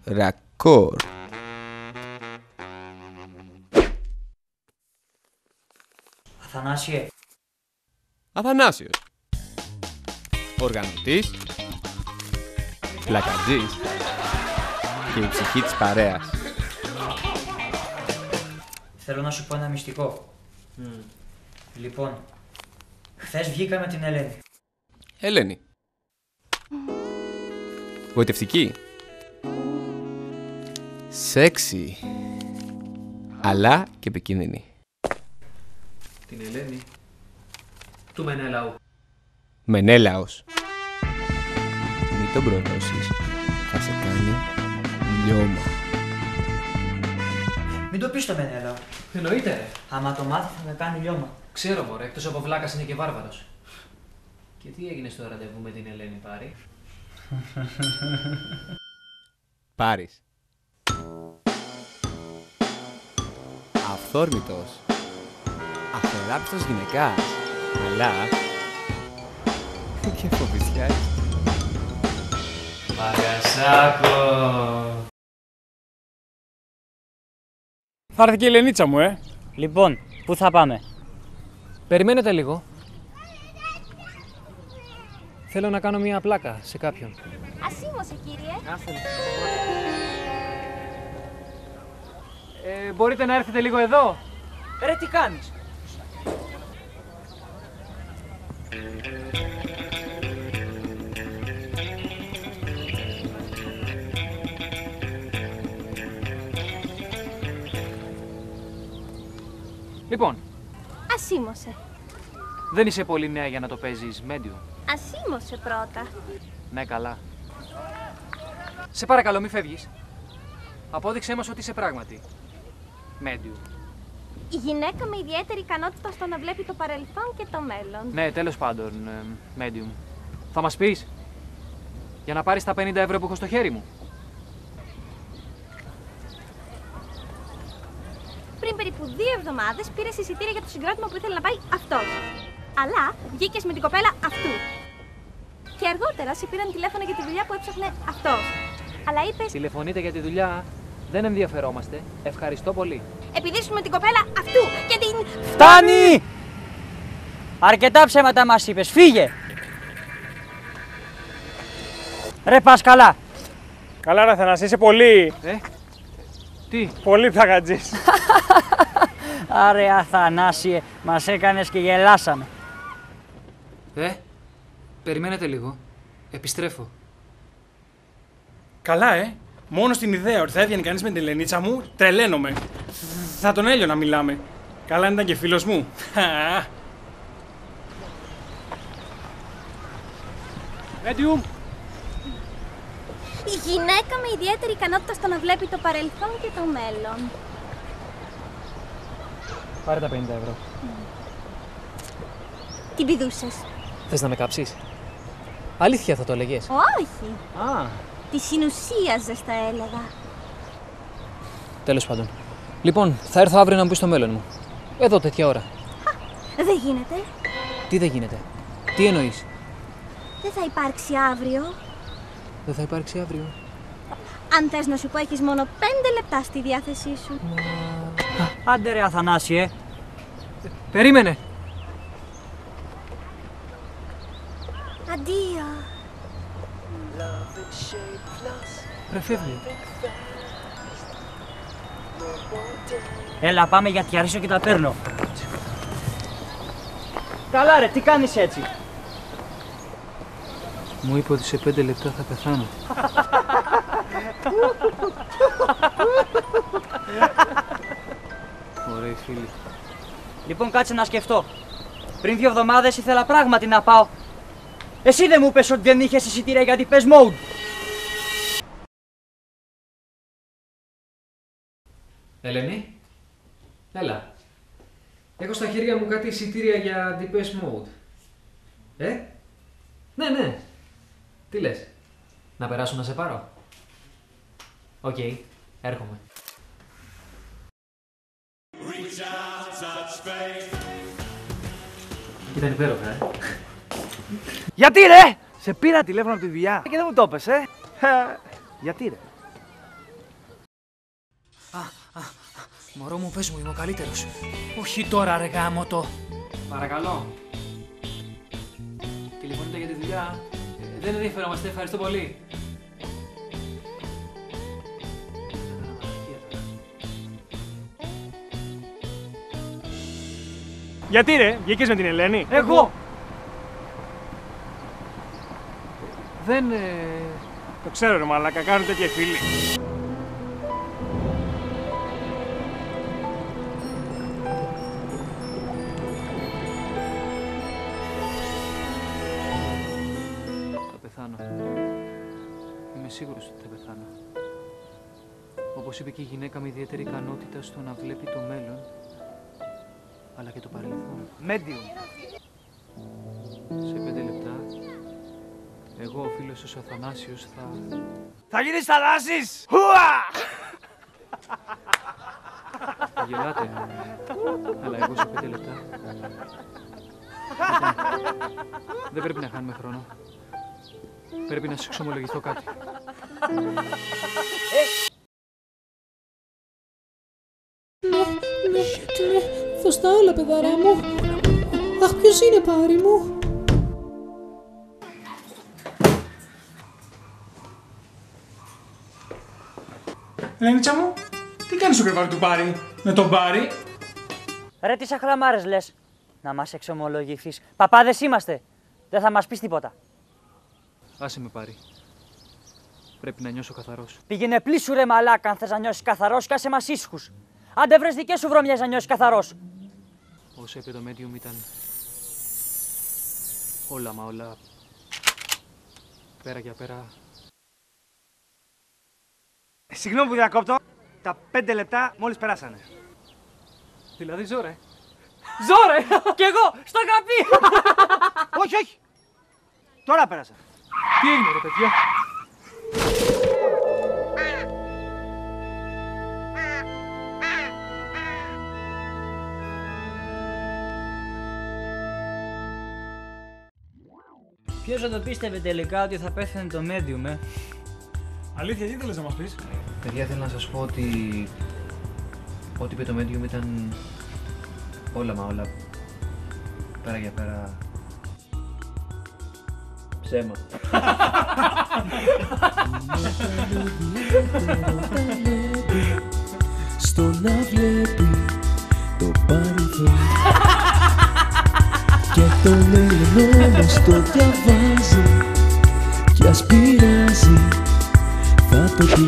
Ρακόρ. Αθανάσιε. Αθανάσιος. Οργανωτής. Πλακατζής. Και η ψυχή της παρέας. Θέλω να σου πω ένα μυστικό. Λοιπόν, χθες βγήκα με την Ελένη. Ελένη. Γοητευτική. Σεξι. Αλλά και επικίνδυνη. Την Ελένη. Του Μενέλαου. Μενέλαος. Μην τον προνώσεις. Θα σε κάνει λιώμα. Μην το πεις στο Μενέλαο. Εννοείται ρε. Άμα το μάθει θα με κάνει λιώμα. Ξέρω μωρέ, εκτός από βλάκας είναι και βάρβαρος. Και τι έγινε στο ραντεβού με την Ελένη Πάρη? Πάρης. Αυθόρμητος. Αθεράπητος γυναικάς. Αλλά και φοβησιάς. Παγκασάκο. Θα έρθει και η Ελενίτσα μου, Λοιπόν, πού θα πάμε? Περιμένετε λίγο. Θέλω να κάνω μία πλάκα σε κάποιον. Ασήμωσε, κύριε. Μπορείτε να έρθετε λίγο εδώ? Ρε, τι κάνεις? Λοιπόν, Ασήμωσε. δεν είσαι πολύ νέα για να το παίζεις medium. Ασήμωσε πρώτα. Ναι, καλά. Σε παρακαλώ, μη φεύγεις. Απόδειξέ μας ότι είσαι πράγματι medium. Η γυναίκα με ιδιαίτερη ικανότητα στο να βλέπει το παρελθόν και το μέλλον. Ναι, τέλος πάντων, medium. Θα μας πεις, για να πάρεις τα 50 ευρώ που έχω στο χέρι μου. Πριν περίπου 2 εβδομάδες πήρες εισιτήρια για το συγκρότημα που ήθελε να πάει αυτός. Αλλά βγήκες με την κοπέλα αυτού. Και αργότερα σε πήραν τηλέφωνο για τη δουλειά που έψαχνε αυτός. Αλλά είπες, Τηλεφωνείτε για τη δουλειά, δεν ενδιαφερόμαστε. Ευχαριστώ πολύ. επειδή ήσουν με την κοπέλα αυτού και την... Φτάνει! Αρκετά ψέματα μας είπες, φύγε! Ρε, πας καλά! Καλά, ρε Αθανάση, είσαι πολύ. Τι? Πολύ πλακατζής. Άρε Αθανάσιε, μας έκανες και γελάσαμε. Περιμένετε λίγο. Επιστρέφω. Καλά, Μόνο στην ιδέα ότι θα έβγαινε κανείς με την Ελενίτσα μου, τρελαίνομαι. Θα τον έλειω να μιλάμε. Καλά, αν ήταν και φίλος μου. Medium. Η γυναίκα με ιδιαίτερη ικανότητα στο να βλέπει το παρελθόν και το μέλλον. Πάρε τα 50 ευρώ. Την πηδούσες? Θες να με κάψεις? Αλήθεια θα το έλεγες? Όχι. Α, Τη συνουσίαζες, θα έλεγα. τέλος πάντων. Λοιπόν, θα έρθω αύριο να μου πεις το μέλλον μου. Εδώ, τέτοια ώρα. Δεν γίνεται. Τι δεν γίνεται? Τι εννοείς? Δεν θα υπάρξει αύριο. Δεν θα υπάρξει αύριο? Αν θες να σου πω, έχεις μόνο 5 λεπτά στη διάθεσή σου. Άντε ρε Αθανάσιε. Περίμενε! Αντίο. Ρε, φεύγει. Έλα, πάμε γιατί αρίσω και τα παίρνω. Καλά ρε, τι κάνεις έτσι? Μου είπε ότι σε 5 λεπτά θα πεθάνω. Ωραίοι φίλοι. Λοιπόν, κάτσε να σκεφτώ. Πριν 2 εβδομάδες ήθελα πράγματι να πάω. Εσύ δεν μου είπες ότι δεν είχες εισιτήρια για Depeche Mode? Ελένη, έλα. Έχω στα χέρια μου κάτι εισιτήρια για Depeche Mode. Ναι, ναι. Τι λες, να περάσω να σε πάρω? Οκ, έρχομαι. Ήταν υπέροχα, Γιατί ρε! Σε πήρα τηλέφωνο από τη δουλειά και δεν μου το έπες, Γιατί ρε! Μωρό μου, πες μου, είμαι ο καλύτερος. Όχι τώρα, ρε γάμοτο. Παρακαλώ. Τηλεφωνείτε για τη δουλειά. Δεν ενδιαφερόμαστε, ευχαριστώ πολύ. Γιατί ρε, βγήκες με την Ελένη? Εγώ! Δεν... Το ξέρω ρε μαλάκα, κάνουν τέτοια φίλοι. Θα πεθάνω. Είμαι σίγουρος ότι θα πεθάνω. Όπως είπε και η γυναίκα με ιδιαίτερη ικανότητα στο να βλέπει το μέλλον, αλλά και το παρελθόν. Medium. Σε 5 λεπτά, εγώ, ο φίλος ο Αθανάσιος, Θα γίνεις Θανάσης! Γελάτε, αλλά εγώ σε 5 λεπτά. Δεν πρέπει να χάνουμε χρόνο. Πρέπει να σου εξομολογηθώ κάτι. Ναι, δώσ' τα όλα, παιδαρά μου. Αχ, ποιος είναι, Πάρη μου? Ελένιτσα μου, τι κάνεις στο κρεβάτι του Πάρη μου? Με τον Πάρη? Ρε τι σαχλαμάρες λες. Να μας εξομολογηθείς. Παπάδες είμαστε. Δεν θα μας πεις τίποτα. Άσε με Πάρη. Πρέπει να νιώσω καθαρός. Πήγαινε πλήσου ρε μαλάκα αν θες να νιώσεις καθαρός και άσε μας ήσυχους. Άντε βρες δικές σου βρωμιές να νιώσεις καθαρός. Όσο είπε το medium ήταν... όλα μα όλα... πέρα για πέρα... Συγγνώμη που διακόπτω. Τα 5 λεπτά μόλις περάσανε. Δηλαδή ζώρε. Ζόρε! Κι εγώ! Στο είχα πει! Όχι, όχι. Τώρα πέρασα. Τι έγινε ρε παιδιά? Ποιος θα το πίστευε τελικά ότι θα πέθανε το medium, Αλήθεια, τι θέλεις να μας πεις? Παιδιά, θέλω να σας πω ότι... ό,τι είπε το medium ήταν... όλα μα όλα... πέρα για πέρα... ψέμα. Στο να βλέπει το παρελθόν και το μέλλον όμως το διαβάζει κι ας πειράζει θα το πει.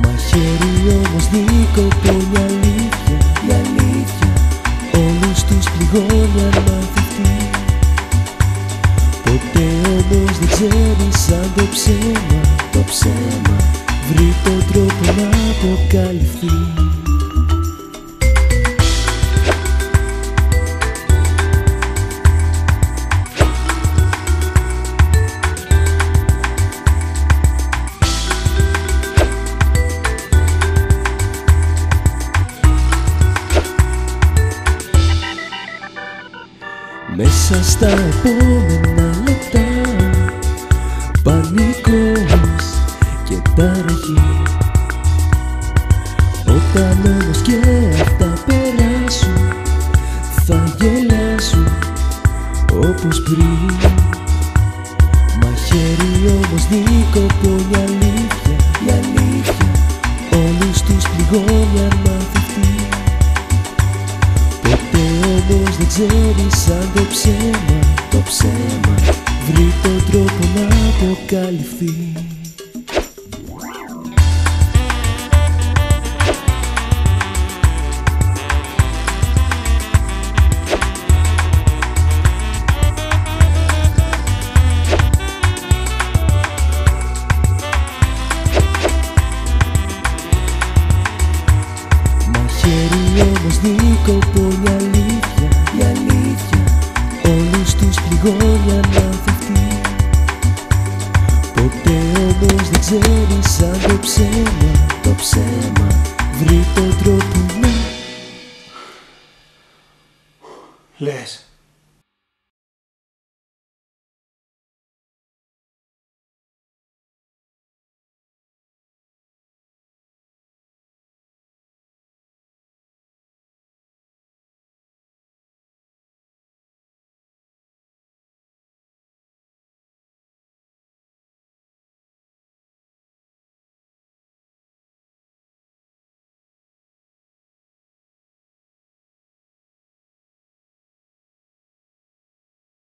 Μαχαίρι όμως δικοπώνει αλήθεια, η αλήθεια όλους τους πληγώνει αν μαθηθεί. Ποτέ όμως δεν ξέρεις αν το ψέμα βρει τον τρόπο να αποκαλυφθεί. Μέσα στα επόμενα λεπτά πανικός και ταραχή. Όταν όμως και αυτά περάσουν θα γελάσουν όπως πριν. Μαχαίρι όμως δικοπώνει αλήθεια, η αλήθεια όλους τους πληγώνει αν μαθηθεί. Ποτέ όμως δεν ξέρεις αν το ψέμα βρει τον τρόπο να αποκαλυφθεί. Μαχαίρι όμως δικοπώνει αλήθεια, η αλήθεια όλους τους πληγώνει αν μαθηθεί. Ποτέ όμως δεν ξέρεις αν το ψέμα βρει τον τρόπο να... Λες.